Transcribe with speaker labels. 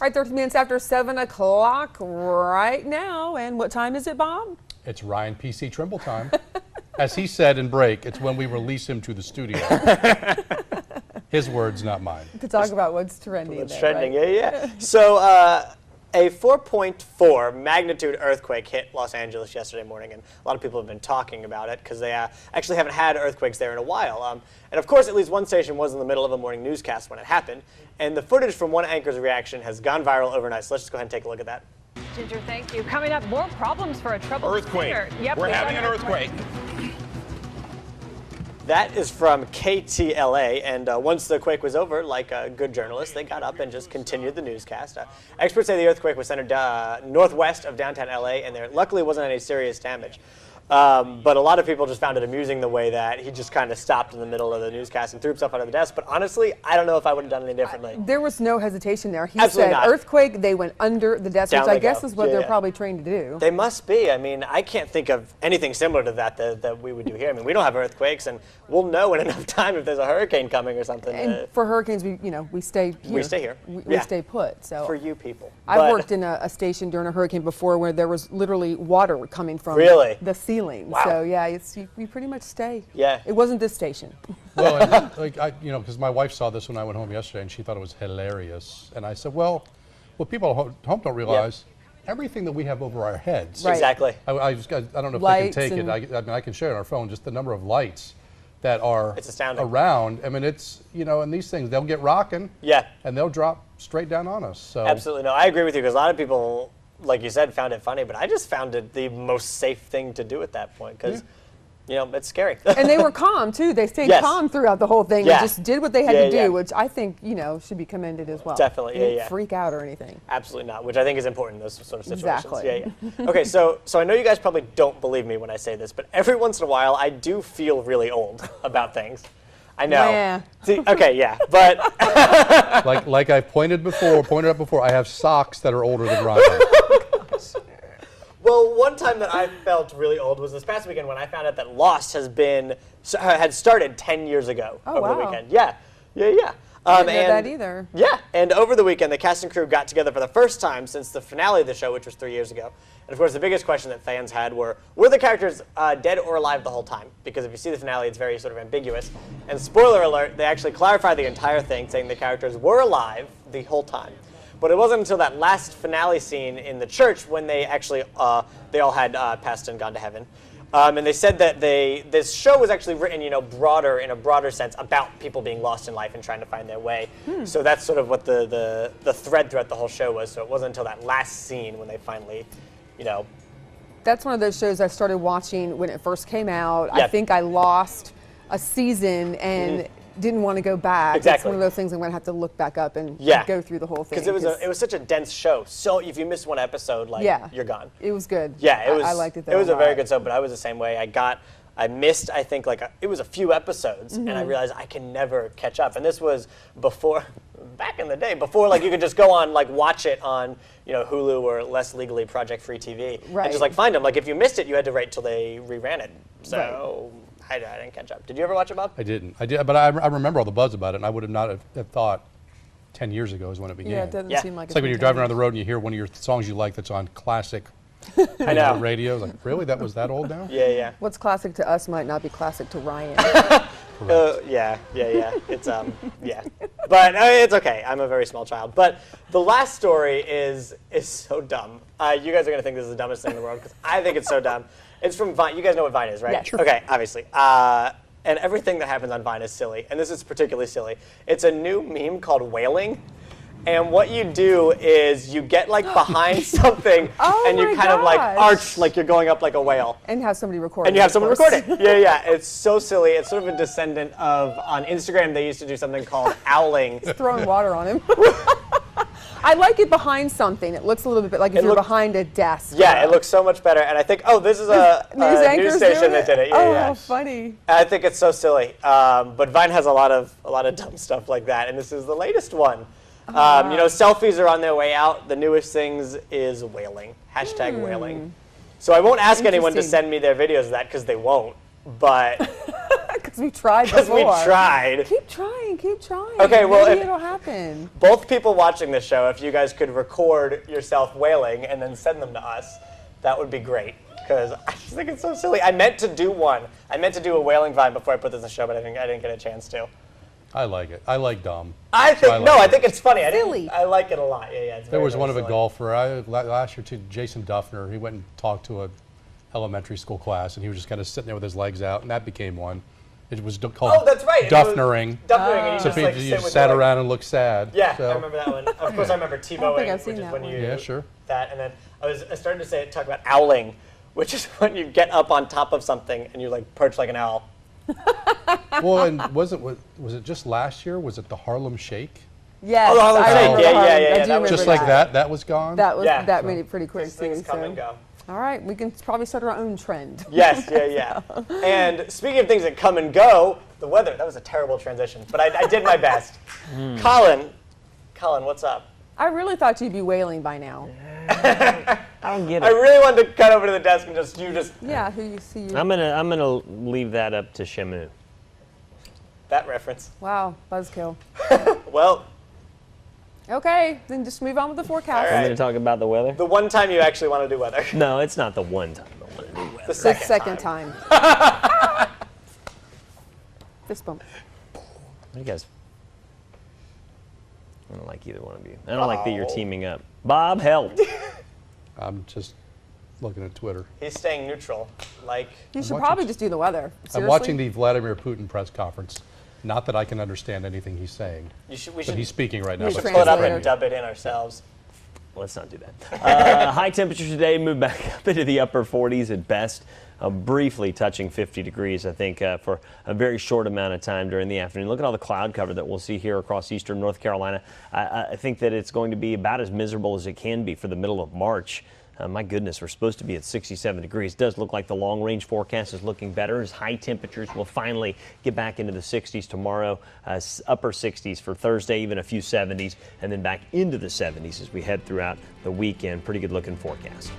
Speaker 1: All right, 13 minutes after 7 o'clock right now. And what time is it, Bob?
Speaker 2: It's Ryan PC Trimble time. As he said in break, it's when we release him to the studio. His words, not mine.
Speaker 1: To talk about what's trending.
Speaker 3: What's
Speaker 1: there,
Speaker 3: trending,
Speaker 1: right?
Speaker 3: yeah. So a 4.4 magnitude earthquake hit Los Angeles yesterday morning, and a lot of people have been talking about it because they actually haven't had earthquakes there in a while. And of course, at least one station was in the middle of a morning newscast when it happened, and the footage from one anchor's reaction has gone viral overnight. So let's just go ahead and take a look at that.
Speaker 4: Ginger, thank you. Coming up, more problems for a troubled
Speaker 5: Earthquake.
Speaker 4: singer. Yep,
Speaker 5: We're having an earthquake.
Speaker 3: That is from KTLA, and once the quake was over, like a good journalist, they got up and just continued the newscast. Experts say the earthquake was centered northwest of downtown LA, and there luckily wasn't any serious damage. But a lot of people just found it amusing the way that he just kind of stopped in the middle of the newscast and threw himself under the desk. But honestly, I don't know if I would have done any differently.
Speaker 1: There was no hesitation there. He
Speaker 3: Absolutely
Speaker 1: said
Speaker 3: not.
Speaker 1: Earthquake, they went under the desk,
Speaker 3: Down
Speaker 1: which I
Speaker 3: they
Speaker 1: guess
Speaker 3: go.
Speaker 1: is what
Speaker 3: Yeah,
Speaker 1: they're
Speaker 3: yeah.
Speaker 1: probably trained to do.
Speaker 3: They must be. I mean, I can't think of anything similar to that we would do here. I mean, we don't have earthquakes, and we'll know in enough time if there's a hurricane coming or something.
Speaker 1: And for hurricanes, we stay here.
Speaker 3: We stay here.
Speaker 1: We
Speaker 3: Yeah.
Speaker 1: stay put. So
Speaker 3: For you people.
Speaker 1: I
Speaker 3: But-
Speaker 1: worked in a station during a hurricane before where there was literally water coming from
Speaker 3: Really?
Speaker 1: the ceiling.
Speaker 3: Wow.
Speaker 1: So yeah, we pretty much stay.
Speaker 3: Yeah.
Speaker 1: It wasn't this station.
Speaker 2: Well, and, because my wife saw this when I went home yesterday, and she thought it was hilarious. And I said, well, what people at home don't realize, everything that we have over our heads.
Speaker 1: Right.
Speaker 3: Exactly.
Speaker 2: I don't know if
Speaker 1: Lights
Speaker 2: they can take it.
Speaker 1: and-
Speaker 2: I mean, I can share it on our phone, just the number of lights that are
Speaker 3: It's astounding.
Speaker 2: around. I mean, it's, and these things, they'll get rocking.
Speaker 3: Yeah.
Speaker 2: And they'll drop straight down on us. So
Speaker 3: Absolutely. No, I agree with you because a lot of people, like you said, found it funny, but I just found it the most safe thing to do at that point because, it's scary.
Speaker 1: And they were calm too. They stayed
Speaker 3: Yes.
Speaker 1: calm throughout the whole thing
Speaker 3: Yeah.
Speaker 1: and just did what they had
Speaker 3: Yeah,
Speaker 1: to do,
Speaker 3: yeah.
Speaker 1: which I think, should be commended as well.
Speaker 3: Definitely,
Speaker 1: They
Speaker 3: yeah,
Speaker 1: didn't
Speaker 3: yeah.
Speaker 1: freak out or anything.
Speaker 3: Absolutely not, which I think is important in those sort of situations.
Speaker 1: Exactly.
Speaker 3: Yeah. Okay, so I know you guys probably don't believe me when I say this, but every once in a while I do feel really old about things. I know.
Speaker 1: Yeah.
Speaker 3: See, okay, yeah, but
Speaker 2: like I pointed out before, I have socks that are older than Ryan.
Speaker 3: well, one time that I felt really old was this past weekend when I found out that Lost had started 10 years ago
Speaker 1: Oh,
Speaker 3: over the
Speaker 1: wow.
Speaker 3: weekend. Yeah.
Speaker 1: I didn't know that either.
Speaker 3: Yeah, and over the weekend, the cast and crew got together for the first time since the finale of the show, which was 3 years ago. And of course, the biggest question that fans had were the characters dead or alive the whole time? Because if you see the finale, it's very sort of ambiguous. And spoiler alert, they actually clarified the entire thing, saying the characters were alive the whole time. But it wasn't until that last finale scene in the church when they actually, they all had passed and gone to heaven. And they said that this show was actually written, in a broader sense about people being lost in life and trying to find their way. So that's sort of what the thread throughout the whole show was. So it wasn't until that last scene when they finally,
Speaker 1: That's one of those shows I started watching when it first came out.
Speaker 3: Yeah.
Speaker 1: I think I lost a season and didn't want to go back. It's
Speaker 3: Exactly.
Speaker 1: one of those things I'm going to have to look back up and go through the whole thing.
Speaker 3: Because it was such a dense show. So if you missed one episode, you're gone.
Speaker 1: It was good.
Speaker 3: Yeah, it was.
Speaker 1: I liked it though.
Speaker 3: It was a
Speaker 1: lot.
Speaker 3: very good show, but I was the same way. I missed, I think, it was a few episodes, and I realized I can never catch up. And this was back in the day, before you could just go on, watch it on, Hulu or less legally project-free TV,
Speaker 1: Right.
Speaker 3: and just find them. If you missed it, you had to wait till they reran it. So I didn't catch up. Did you ever watch it, Bob?
Speaker 2: I didn't. I did, but I remember all the buzz about it, and I would have not have thought 10 years ago is when it began.
Speaker 1: Yeah, it doesn't seem like
Speaker 2: It's like when you're driving around the road and you hear one of your songs you like that's on classic
Speaker 3: I know.
Speaker 2: radio. It's like, really? That was that old now?
Speaker 3: Yeah.
Speaker 1: What's classic to us might not be classic to Ryan.
Speaker 3: Yeah. It's yeah, but it's okay. I'm a very small child. But the last story is so dumb. You guys are gonna think this is the dumbest thing in the world because I think it's so dumb. It's from Vine. You guys know what Vine is, right?
Speaker 1: Yeah, sure.
Speaker 3: Okay, obviously. And everything that happens on Vine is silly, and this is particularly silly. It's a new meme called whaling. And what you do is you get behind something and you
Speaker 1: my
Speaker 3: kind of
Speaker 1: gosh.
Speaker 3: arch like you're going up like a whale.
Speaker 1: And have somebody record
Speaker 3: And you
Speaker 1: it,
Speaker 3: have
Speaker 1: of
Speaker 3: someone
Speaker 1: course.
Speaker 3: record it. Yeah. It's so silly. It's sort of a descendant of, on Instagram, they used to do something called owling.
Speaker 1: Throwing water on him. I like it behind something. It looks a little bit like if you're behind a desk.
Speaker 3: Yeah, it looks so much better. And I think, this is a
Speaker 1: News
Speaker 3: news
Speaker 1: anchors
Speaker 3: station
Speaker 1: doing
Speaker 3: that
Speaker 1: it?
Speaker 3: did it.
Speaker 1: Oh,
Speaker 3: Yeah.
Speaker 1: how funny.
Speaker 3: I think it's so silly. But Vine has a lot of dumb stuff like that, and this is the latest one. Selfies are on their way out. The newest things is whaling. Hashtag whaling. So I won't ask anyone to
Speaker 1: Interesting.
Speaker 3: send me their videos of that because they won't. But
Speaker 1: Because we tried
Speaker 3: Because
Speaker 1: before.
Speaker 3: we tried.
Speaker 1: Keep trying, keep trying.
Speaker 3: Okay, well,
Speaker 1: maybe
Speaker 3: if-
Speaker 1: it'll happen.
Speaker 3: Both people watching this show, if you guys could record yourself wailing and then send them to us, that would be great. Because I just think it's so silly. I meant to do one. I meant to do a wailing vine before I put this in the show, but I didn't get a chance to.
Speaker 2: I like it. I like dumb.
Speaker 3: I think I think it's funny.
Speaker 1: Silly.
Speaker 3: I like it a lot. Yeah. It's
Speaker 2: There
Speaker 3: very,
Speaker 2: was
Speaker 3: very
Speaker 2: one of a
Speaker 3: silly.
Speaker 2: golfer last year too, Jason Duffner. He went and talked to a elementary school class, and he was just kind of sitting there with his legs out, and that became one. It was called
Speaker 3: Oh, that's right.
Speaker 2: Duffnering.
Speaker 3: Duffnering, and you
Speaker 2: So
Speaker 3: just like
Speaker 2: people,
Speaker 3: sit
Speaker 2: you
Speaker 3: with
Speaker 2: sat
Speaker 3: your, like-
Speaker 2: around and looked sad.
Speaker 3: Yeah,
Speaker 2: So-
Speaker 3: I remember that one. Of course, I remember Tebowing,
Speaker 1: I've seen
Speaker 3: which is
Speaker 1: that
Speaker 3: when
Speaker 1: one.
Speaker 3: you
Speaker 2: Yeah, sure.
Speaker 3: that, and then I started to talk about owling, which is when you get up on top of something and you like perch like an owl.
Speaker 2: Well, and was it just last year? Was it the Harlem Shake?
Speaker 1: Yes,
Speaker 3: Oh, the Harlem
Speaker 1: I
Speaker 3: Shake.
Speaker 1: remember
Speaker 3: Yeah,
Speaker 1: Harlem.
Speaker 3: yeah,
Speaker 1: I
Speaker 3: yeah,
Speaker 1: do
Speaker 3: that was
Speaker 1: remember
Speaker 2: Just like that was gone?
Speaker 1: That was
Speaker 3: Yeah.
Speaker 1: that made it pretty quick
Speaker 3: These things
Speaker 1: too.
Speaker 3: come
Speaker 1: so.
Speaker 3: and go.
Speaker 1: All right, we can probably start our own trend.
Speaker 3: Yes, yeah. And speaking of things that come and go, the weather. That was a terrible transition, but I did my best. Colin, what's up?
Speaker 1: I really thought you'd be wailing by now.
Speaker 5: I don't get
Speaker 3: I
Speaker 5: it.
Speaker 3: really wanted to cut over to the desk and just
Speaker 1: Yeah, who you see you.
Speaker 5: I'm gonna leave that up to Shamu.
Speaker 3: that reference.
Speaker 1: Wow, buzzkill.
Speaker 3: Well,
Speaker 1: Okay, then just move on with the forecast.
Speaker 3: All
Speaker 5: I'm
Speaker 3: right.
Speaker 5: gonna talk about the weather.
Speaker 3: the one time you actually want to do weather.
Speaker 5: No, it's not the one time I want to do weather.
Speaker 3: The
Speaker 1: The second time. Fist bump.
Speaker 5: You guys, I don't like either one of you. I don't like that you're
Speaker 3: Oh.
Speaker 5: teaming up. Bob, help.
Speaker 2: I'm just looking at Twitter.
Speaker 3: He's staying neutral. Like,
Speaker 1: You should
Speaker 2: watching-
Speaker 1: probably just do the weather. Seriously?
Speaker 2: I'm watching the Vladimir Putin press conference. Not that I can understand anything he's saying,
Speaker 3: we should
Speaker 2: but he's speaking right now.
Speaker 1: You
Speaker 2: but
Speaker 1: should
Speaker 3: pull it up
Speaker 1: translator.
Speaker 3: and dub it in ourselves.
Speaker 5: Let's not do that. High temperatures today move back up into the upper 40s at best, briefly touching 50 degrees, I think, for a very short amount of time during the afternoon. Look at all the cloud cover that we'll see here across eastern North Carolina. I think that it's going to be about as miserable as it can be for the middle of March. My goodness, we're supposed to be at 67 degrees. It does look like the long-range forecast is looking better as high temperatures will finally get back into the 60s tomorrow, upper 60s for Thursday, even a few 70s, and then back into the 70s as we head throughout the weekend. Pretty good looking forecast.